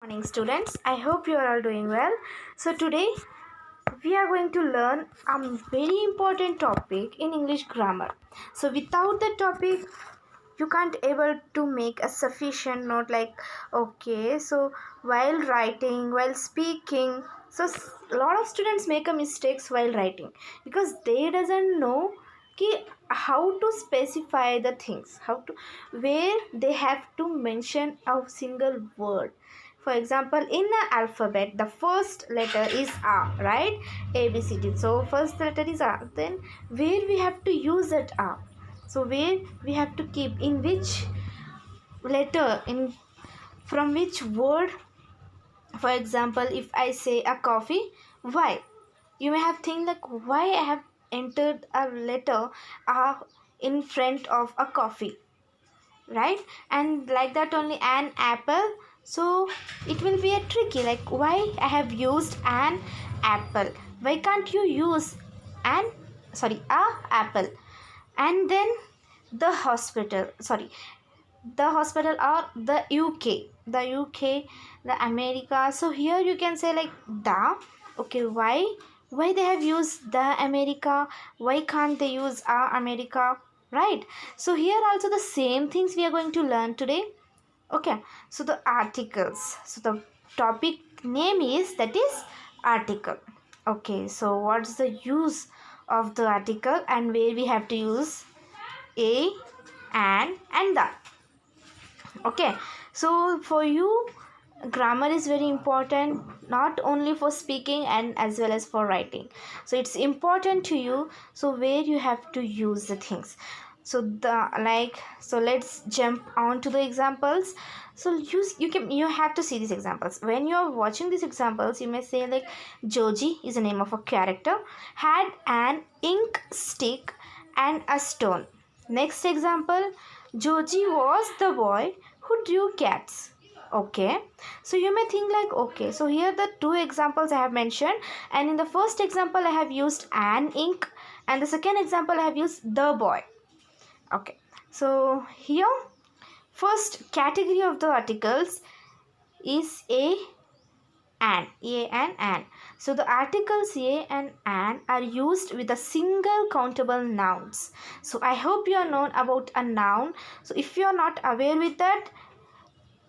Morning students, I hope you are all doing well. So today we are going to learn a very important topic in English grammar. So without the topic you can't able to make a sufficient note, like okay, so while writing, while speaking, so a lot of students make a mistakes while writing because they doesn't know ki how to specify the things, how to, where they have to mention a single word. For example, in the alphabet the first letter is A, right? A B C D. So first letter is A, then where we have to use that A, so where we have to keep, in which letter, in from which word. For example, if I say a coffee, why? You may have think like, why I have entered a letter in front of a coffee, right? And like that only an apple. So it will be a tricky, like why I have used an apple, why can't you use an, sorry, a apple? And then the hospital, sorry, the hospital, or the UK, the America. So here you can say like the, okay, why they have used the America, why can't they use America, right? So here also the same things we are going to learn today. Okay, so the articles, so the topic name is, that is, article. Okay, so what's the use of the article and where we have to use a, and the. Okay, so for you grammar is very important, not only for speaking and as well as for writing. So it's important to you, so where you have to use the things. So the, like, so let's jump on to the examples. So you have to see these examples. When you're watching these examples, you may say like Joji is the name of a character, had an ink stick and a stone. Next example, Joji was the boy who drew cats. Okay, so you may think like, okay, so here the two examples I have mentioned, and in the first example I have used an ink, and the second example I have used the boy. Okay, so here first category of the articles is a and. So the articles a and an are used with a single countable nouns. So I hope you are known about a noun. So if you are not aware with that,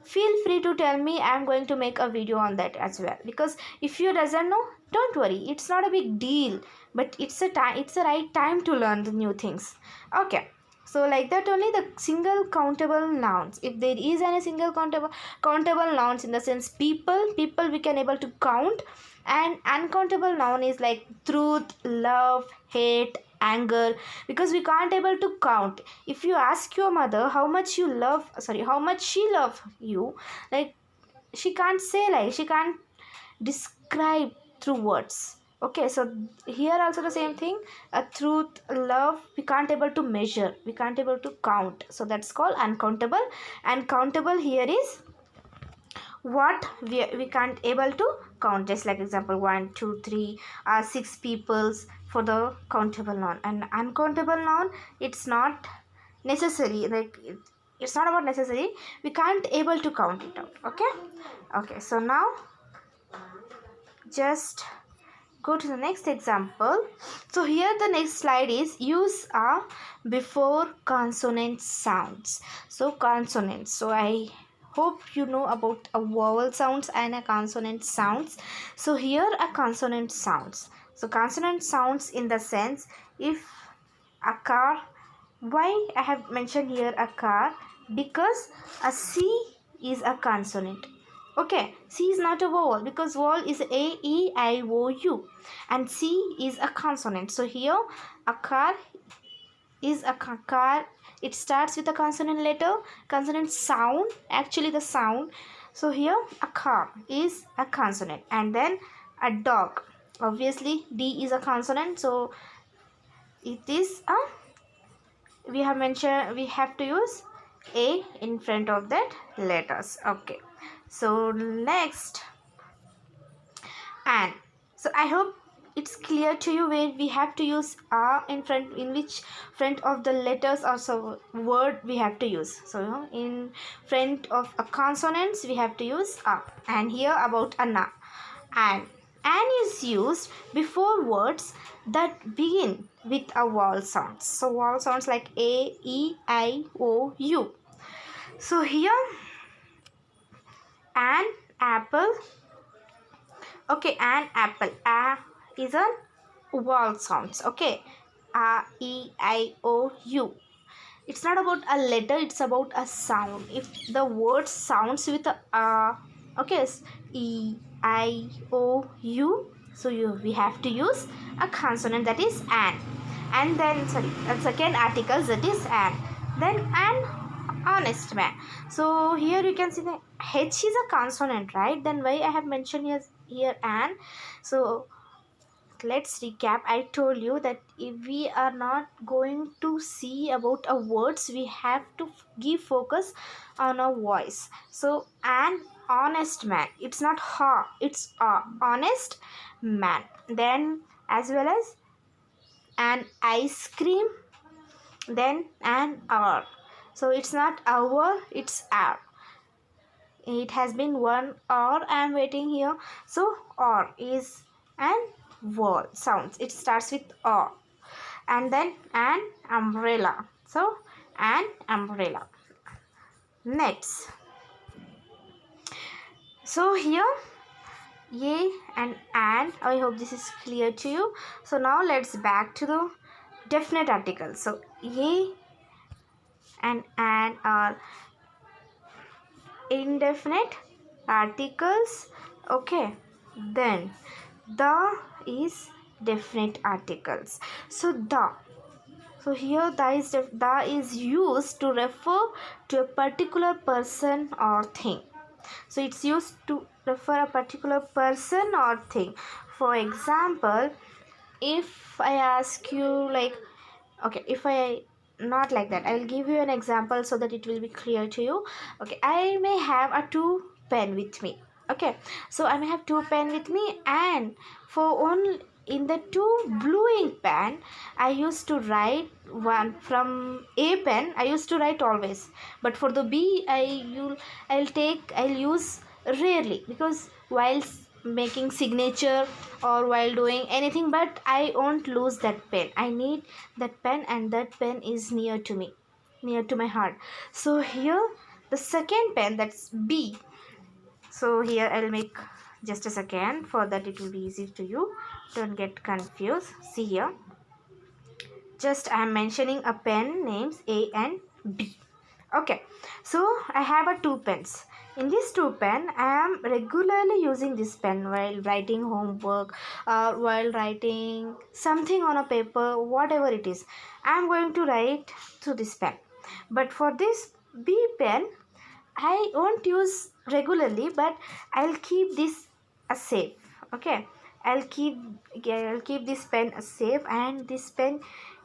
feel free to tell me. I am going to make a video on that as well, because if you doesn't know, don't worry, it's not a big deal, but it's a time, it's the right time to learn the new things. Okay, so like that only the single countable nouns, if there is any single countable nouns, in the sense people we can able to count, and uncountable noun is like truth, love, hate, anger, because we can't able to count. If you ask your mother how much you love, sorry, how much she love you, like she can't say, like she can't describe through words. Okay, so here also the same thing, a truth, love, we can't able to measure, we can't able to count, so that's called uncountable. And countable here is what we can't able to count, just like example 1 2 3 6 peoples for the countable noun. And uncountable noun, it's not necessary, like it's not about necessary, we can't able to count it out. Okay, okay, so now just go to the next example. So here the next slide is use a before consonant sounds. So consonants, so I hope you know about a vowel sounds and a consonant sounds. So here a consonant sounds, so consonant sounds in the sense, if a car, why I have mentioned here a car, because a C is a consonant. Okay, C is not a vowel, because vowel is A, E, I, O, U, and C is a consonant. So here a car is a car, it starts with a consonant letter, consonant sound, actually the sound. So here a car is a consonant. And then a dog, obviously D is a consonant, so it is a, we have mentioned we have to use A in front of that letters. Okay, so next, and, so I hope it's clear to you where we have to use a in front, in which front of the letters or so word we have to use. So in front of a consonants we have to use a. And here about a an is used before words that begin with a vowel sounds. So vowel sounds like a, e, I, o, u. So here an apple. Okay, an apple. A is a vowel sounds. Okay, a, e, I, o, u. It's not about a letter, it's about a sound. If the word sounds with a okay, e, I, o, u, so we have to use a consonant, that is an. And then a second article, that is an. Then an honest man. So here you can see the H is a consonant, right? Then why I have mentioned here an. So let's recap. I told you that if we are not going to see about a words, we have to give focus on a voice. So an honest man, it's not ha, it's a honest man. Then as well as an ice cream, then an hour. So it's not our, it's our. It has been 1 hour I am waiting here. So or is an wall sounds, it starts with or. And then an umbrella, so an umbrella. Next, so here a and an, I hope this is clear to you. So now let's back to the definite article. So a and an are indefinite articles. Okay, then the is definite articles. So here the is used to refer to a particular person or thing. So it's used to refer a particular person or thing. For example, if I ask you like, okay, if I not like that, I'll give you an example so that it will be clear to you. Okay, I may have a 2 pen with me. Okay, so I may have 2 pen with me, and for only in the 2 blue ink pen I used to write one. From A pen I used to write always, but for the B I'll use rarely, because while making signature or while doing anything, but I won't lose that pen. I need that pen, and that pen is near to me, near to my heart. So here the second pen, that's B. So here I'll make, just a second, for that it will be easy to you, don't get confused. See here, just I am mentioning a pen names A and B. Okay, so I have a 2 pens. In this 2 pen I am regularly using this pen while writing homework or while writing something on a paper, whatever it is, I am going to write through this pen. But for this B pen I won't use regularly, but I'll keep this as safe. Okay, I'll keep this pen as safe, and this pen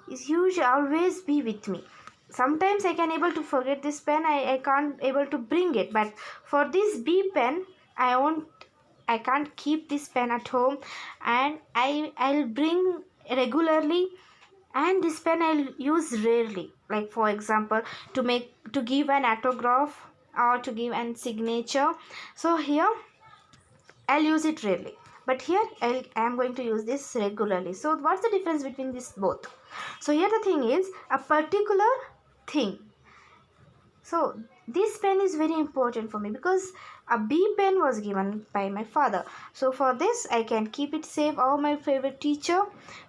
is usually always be with me. Sometimes I can able to forget this pen, I can't able to bring it, but for this B pen I can't keep this pen at home, and I'll bring regularly, and this pen I'll use rarely, like for example to give an autograph or to give an signature. So here I'll use it rarely, but here I am going to use this regularly. So what's the difference between these both? So here the thing is a particular thing. So this pen is very important for me because a B pen was given by my father. So for this I can keep it safe, or my favorite teacher,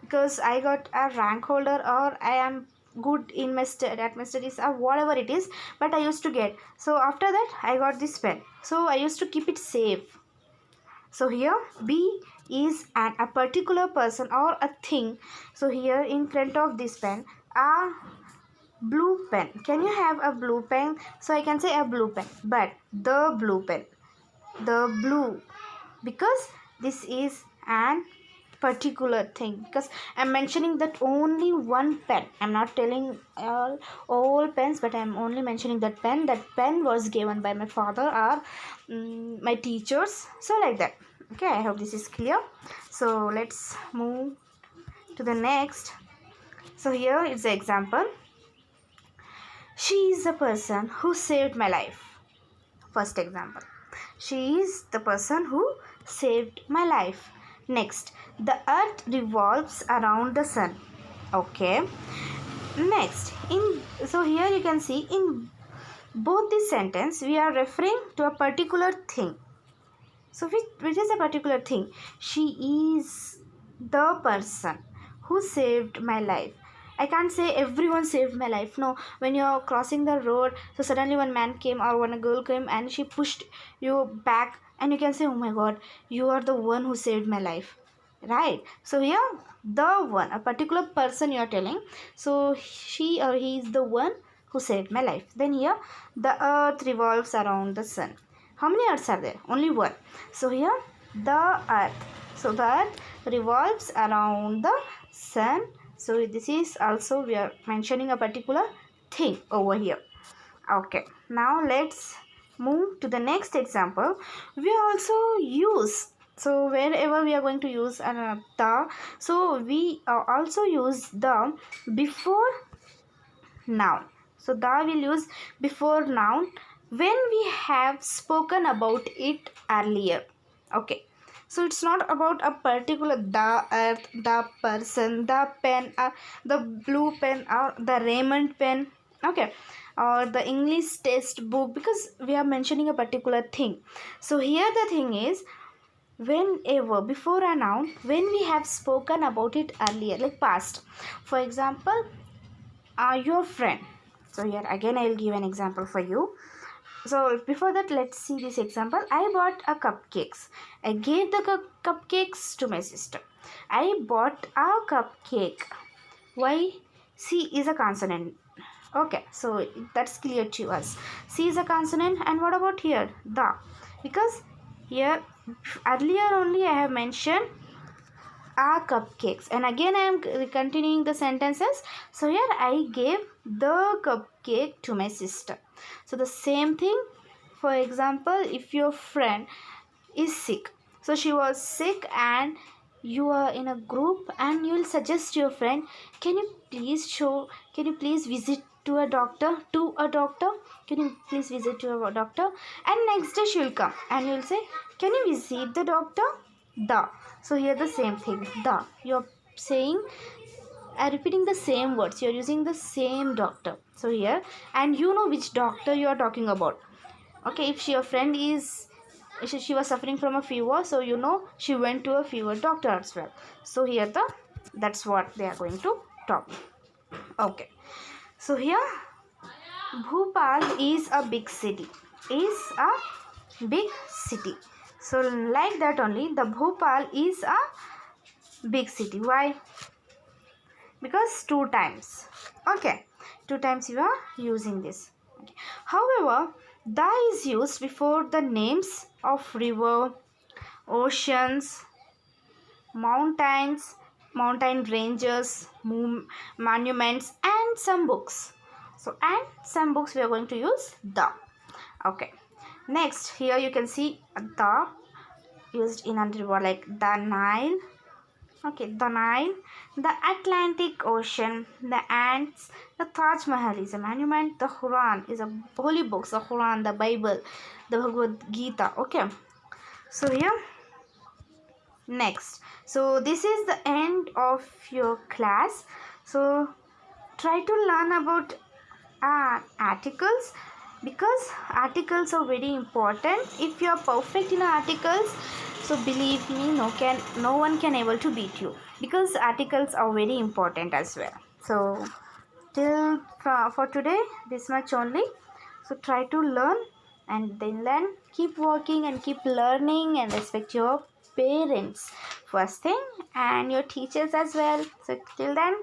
because I got a rank holder or I am good in my studies or whatever it is, but I used to get. So after that I got this pen. So I used to keep it safe. So here B is a particular person or a thing. So here in front of this pen, a blue pen. Can you have a blue pen? So I can say a blue pen, but the blue pen, the blue, because this is an particular thing, because I'm mentioning that only one pen. I'm not telling all pens, but I'm only mentioning that pen. That pen was given by my father or my teachers. So like that. Okay, I hope this is clear. So let's move to the next. So here is the example. She is the person who saved my life. First example. She is the person who saved my life. Next, the earth revolves around the sun. Okay. Next, so here you can see in both this sentence we are referring to a particular thing. So which is a particular thing? She is the person who saved my life. I can't say everyone saved my life. No, when you're crossing the road, so suddenly one man came or one girl came and she pushed you back, and you can say, oh my god, you are the one who saved my life. Right? So here, the one, a particular person you are telling. So she or he is the one who saved my life. Then here, the earth revolves around the sun. How many earths are there? Only one. So here, the earth. So the earth revolves around the sun. So this is also, we are mentioning a particular thing over here. Okay, now let's move to the next example. We also use, so wherever we are going to use the, so we also use the before noun. So the will use before noun when we have spoken about it earlier. Okay, so it's not about a particular the earth, the person, the pen, the blue pen or the Raymond pen. Okay, or the English textbook, because we are mentioning a particular thing. So here the thing is, whenever before a noun when we have spoken about it earlier, like past. For example, your friend. So here again I will give an example for you. So before that, let's see this example. I bought a cupcakes. I gave the cupcakes to my sister. I bought a cupcake. Why? C is a consonant. Okay, so that's clear to us. C is a consonant, and what about here? The. Because here earlier only I have mentioned are cupcakes, and again I am continuing the sentences. So here I gave the cupcake to my sister. So the same thing. For example, if your friend is sick, so she was sick and you are in a group and you will suggest your friend, can you please visit to a doctor, can you please visit to a doctor? And next day she will come and you will say, can you visit the doctor? The. So here the same thing, the. You're saying, repeating the same words, you're using the same doctor. So here, and you know which doctor you are talking about. Okay, if your friend is, she was suffering from a fever, so you know she went to a fever doctor as well. So here that's what they are going to talk. Okay, so here Bhopal is a big city. So like that only, the Bhopal is a big city. Why? Because 2 times. Okay, 2 times you are using this. Okay. However, the is used before the names of river, oceans, mountains, mountain ranges, monuments, and some books. So, and some books we are going to use the. Okay. Next, here you can see the used in a river like the Nile. Okay, the Nile, the Atlantic Ocean, the ants, the Taj Mahal is a monument, the Quran is a holy book, the Quran, the Bible, the Bhagavad Gita. Okay, so here, next. So this is the end of your class. So try to learn about articles, because articles are very important. If you are perfect in articles, so believe me, no one can able to beat you, because articles are very important as well. So till for today, this much only. So try to learn and then learn. Keep working and keep learning, and respect your parents first thing, and your teachers as well. So till then,